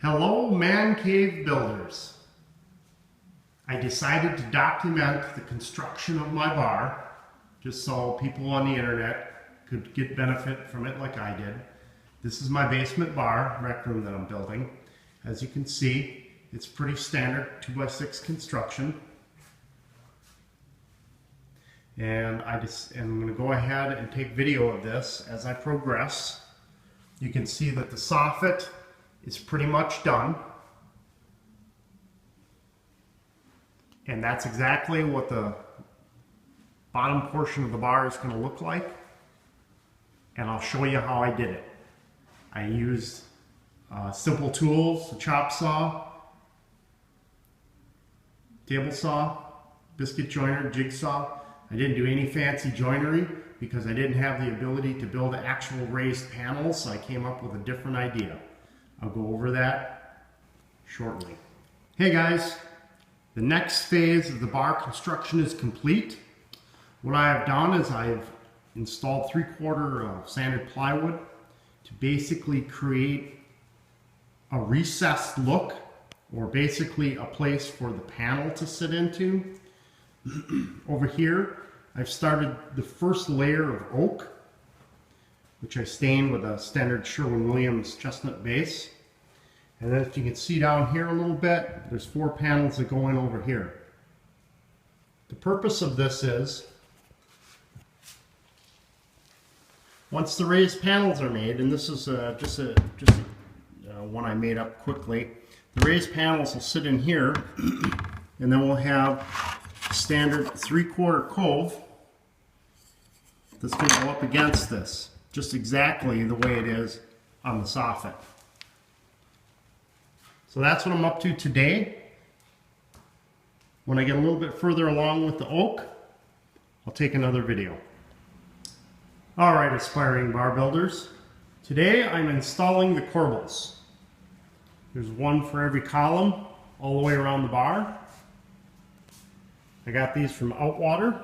Hello, man cave builders. I decided to document the construction of my bar just so people on the internet could get benefit from it like I did. This is my basement bar, rec room that I'm building. As you can see, it's pretty standard 2x6 construction. And I'm going to go ahead and take video of this as I progress. You can see that the soffit is pretty much done. And that's exactly what the bottom portion of the bar is going to look like. And I'll show you how I did it. I used simple tools, a chop saw, table saw, biscuit joiner, jigsaw. I didn't do any fancy joinery because I didn't have the ability to build actual raised panels, so I came up with a different idea. I'll go over that shortly. Hey guys, the next phase of the bar construction is complete. What I have done is I've installed 3/4 sanded plywood to basically create a recessed look, or basically a place for the panel to sit into. Over here, I've started the first layer of oak, which I stained with a standard Sherwin-Williams chestnut base. And then if you can see down here a little bit, there's 4 panels that go in over here. The purpose of this is, once the raised panels are made, and this is just one I made up quickly, the raised panels will sit in here, and then we'll have standard 3/4 cove that's going to go up against this, just exactly the way it is on the soffit. So that's what I'm up to today. When I get a little bit further along with the oak, I'll take another video. Alright, aspiring bar builders. Today I'm installing the corbels. There's one for every column all the way around the bar. I got these from Outwater.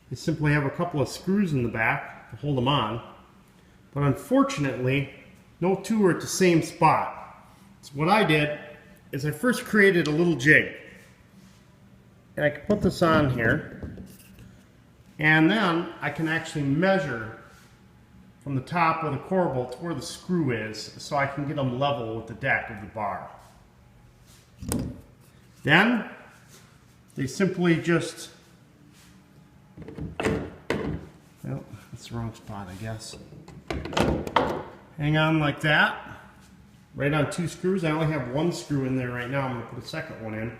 They simply have a couple of screws in the back to hold them on. But unfortunately, no two are at the same spot. So what I did is I first created a little jig. And I can put this on here. And then I can actually measure from the top of the corbel to where the screw is, so I can get them level with the deck of the bar. Then they simply just, well, that's the wrong spot, I guess. Hang on like that, right on 2 screws. I only have 1 screw in there right now. I'm going to put a second one in.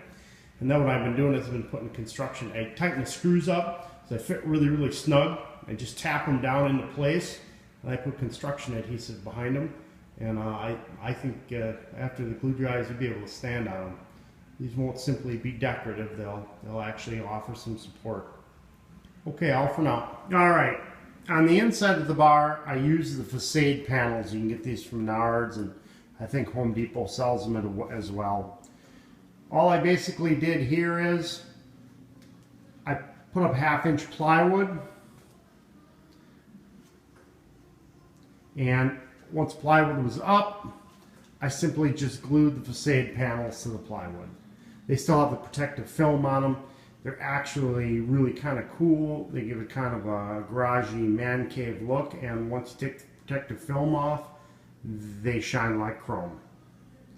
And then what I've been doing is I've been putting construction. I tighten the screws up so they fit really, really snug. I just tap them down into place, and I put construction adhesive behind them. And I think after the glue dries, you'll be able to stand on them. These won't simply be decorative, they'll actually offer some support. Okay, all for now. Alright, on the inside of the bar, I use the facade panels. You can get these from Nards, and I think Home Depot sells them as well. All I basically did here is I put up 1/2-inch plywood, and once plywood was up, I simply just glued the facade panels to the plywood. They still have the protective film on them. They're actually really kind of cool. They give it kind of a garagey man cave look, and once you take the protective film off, they shine like chrome.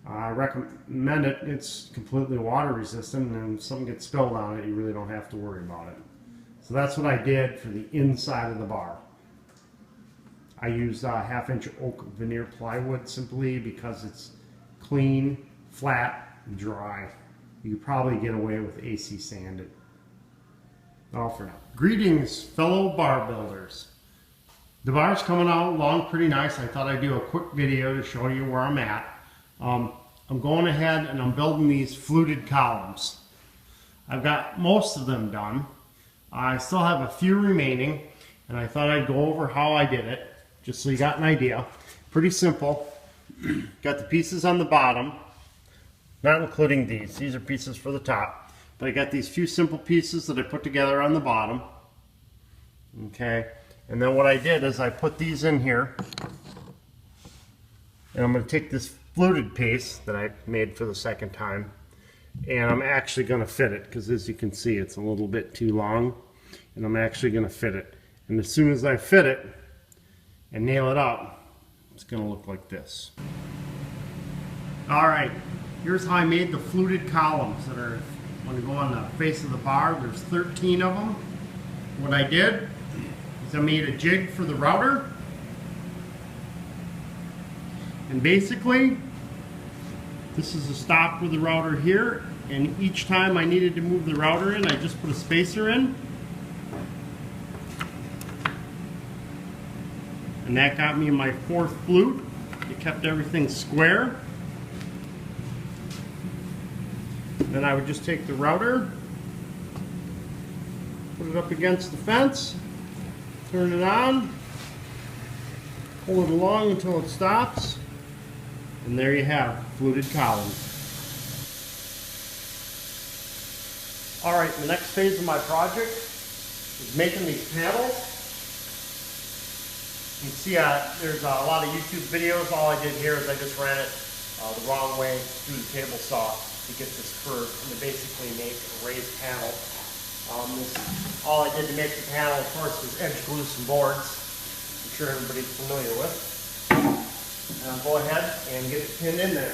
I recommend it. It's completely water resistant, and if something gets spilled on it, you really don't have to worry about it. So that's what I did for the inside of the bar. I used 1/2-inch oak veneer plywood simply because it's clean, flat, and dry. You could probably get away with AC sanded. All for now. Greetings, fellow bar builders. The bar's coming out along pretty nice. I thought I'd do a quick video to show you where I'm at. I'm going ahead and I'm building these fluted columns. I've got most of them done. I still have a few remaining, and I thought I'd go over how I did it, just so you got an idea. Pretty simple. Got the pieces on the bottom, not including these. These are pieces for the top. But I got these few simple pieces that I put together on the bottom. Okay, and then what I did is I put these in here, and I'm going to take this fluted piece that I made for the second time, and I'm actually going to fit it because, as you can see, it's a little bit too long, and I'm actually going to fit it. And as soon as I fit it and nail it up, it's going to look like this. Alright, here's how I made the fluted columns that are going to go on the face of the bar. There's 13 of them. What I did is I made a jig for the router, and basically this is a stop with the router here, and each time I needed to move the router in, I just put a spacer in, and that got me my 4th flute. It kept everything square. Then I would just take the router, put it up against the fence, turn it on, pull it along until it stops, and there you have fluted columns. Alright, the next phase of my project is making these panels. You can see there's a lot of YouTube videos. All I did here is I just ran it the wrong way through the table saw to get this curve and to basically make a raised panel. All I did to make the panel, of course, was edge glue some boards. I'm sure everybody's familiar with. And I'll go ahead and get it pinned in there.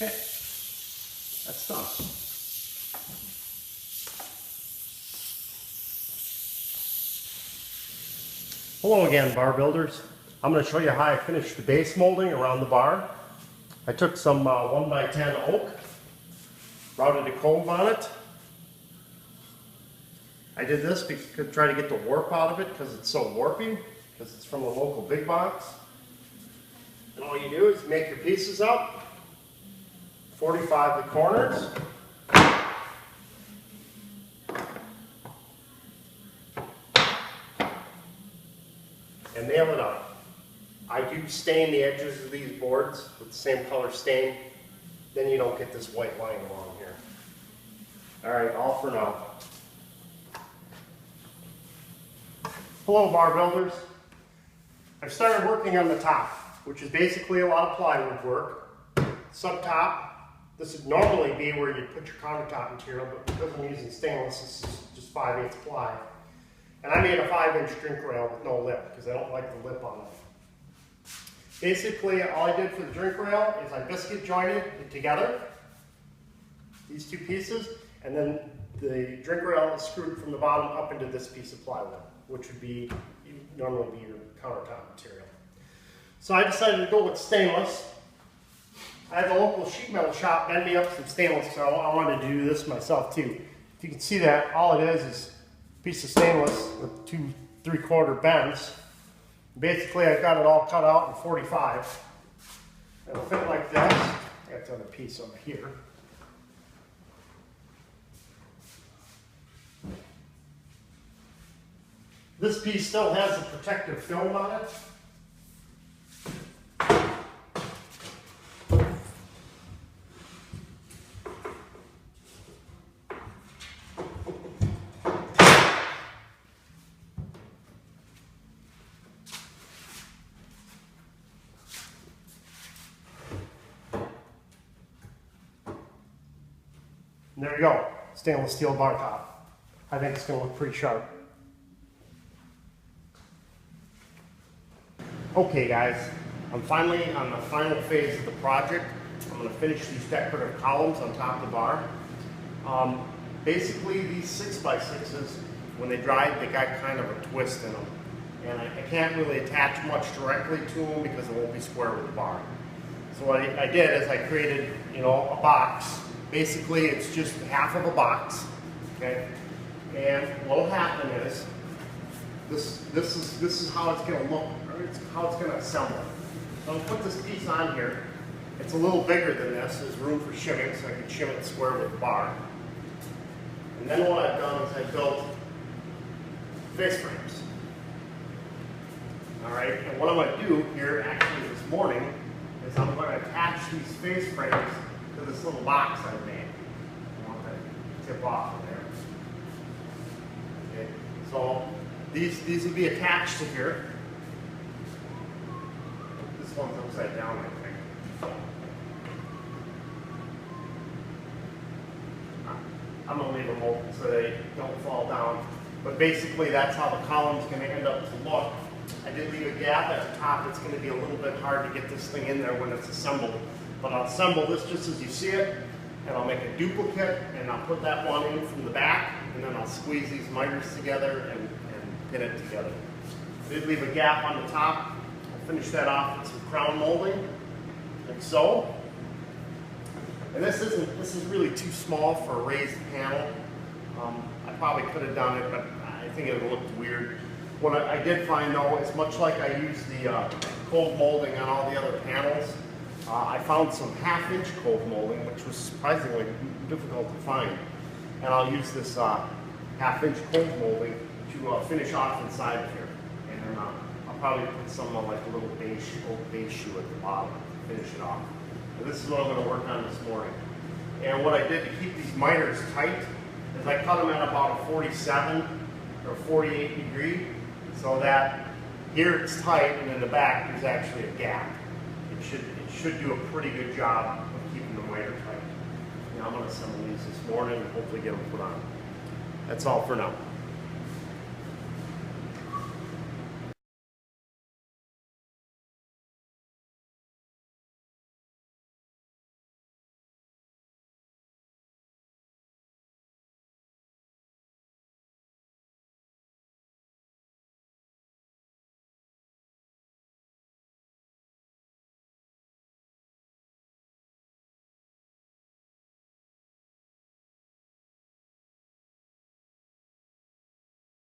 Okay, that's done. Hello again, bar builders. I'm going to show you how I finished the base molding around the bar. I took some 1x10 oak, routed a cove on it. I did this to try to get the warp out of it because it's so warpy, because it's from a local big box. And all you do is make your pieces up. 45 the corners. And nail it up. I do stain the edges of these boards with the same color stain. Then you don't get this white line along here. Alright, all for now. Hello, bar builders. I've started working on the top, which is basically a lot of plywood work. Sub-top. This would normally be where you'd put your countertop material, but because I'm using stainless, this is just 5/8 ply. And I made a 5-inch drink rail with no lip, because I don't like the lip on it. Basically, all I did for the drink rail is I biscuit jointed it together, these two pieces, and then the drink rail is screwed from the bottom up into this piece of plywood, which would normally be your countertop material. So I decided to go with stainless. I had the local sheet metal shop bend me up some stainless, so I wanted to do this myself too. If you can see that, all it is a piece of stainless with 2 3/4 bends. Basically, I've got it all cut out in 45. It'll fit like this. I got the other piece over here. This piece still has a protective film on it. And there you go, stainless steel bar top. I think it's going to look pretty sharp. Okay guys, I'm finally on the final phase of the project. I'm going to finish these decorative columns on top of the bar. Basically these 6x6s, when they dried, they got kind of a twist in them. And I can't really attach much directly to them because it won't be square with the bar. So what I did is I created, a box. Basically, it's just half of a box, okay? And what will happen is, this is how it's going to look, or it's how it's going to assemble. So I'm going to put this piece on here. It's a little bigger than this. There's room for shimming, so I can shim it square with the bar. And then what I've done is I've built face frames. All right, and what I'm going to do here actually this morning is I'm going to attach these face frames to this little box I've made. I want that to tip off of there. Okay, so these will be attached to here. This one's upside down, I think. I'm going to leave them open so they don't fall down. But basically that's how the column's going to end up to look. I did leave a gap at the top. It's going to be a little bit hard to get this thing in there when it's assembled. But I'll assemble this just as you see it, and I'll make a duplicate, and I'll put that one in from the back, and then I'll squeeze these miters together and pin it together. I did leave a gap on the top. I'll finish that off with some crown molding, like so. And this is really too small for a raised panel. I probably could have done it, but I think it looked weird. What I did find though is much like I used the cold molding on all the other panels, I found some 1/2-inch cold molding, which was surprisingly difficult to find. And I'll use this 1/2-inch cold molding to finish off inside of here. And then I'll probably put some like a little old beige shoe at the bottom to finish it off. And this is what I'm going to work on this morning. And what I did to keep these miters tight is I cut them at about a 47 or 48 degree, so that here it's tight and in the back there's actually a gap. It should do a pretty good job of keeping the miter tight. Now I'm going to assemble these this morning and hopefully get them put on. That's all for now.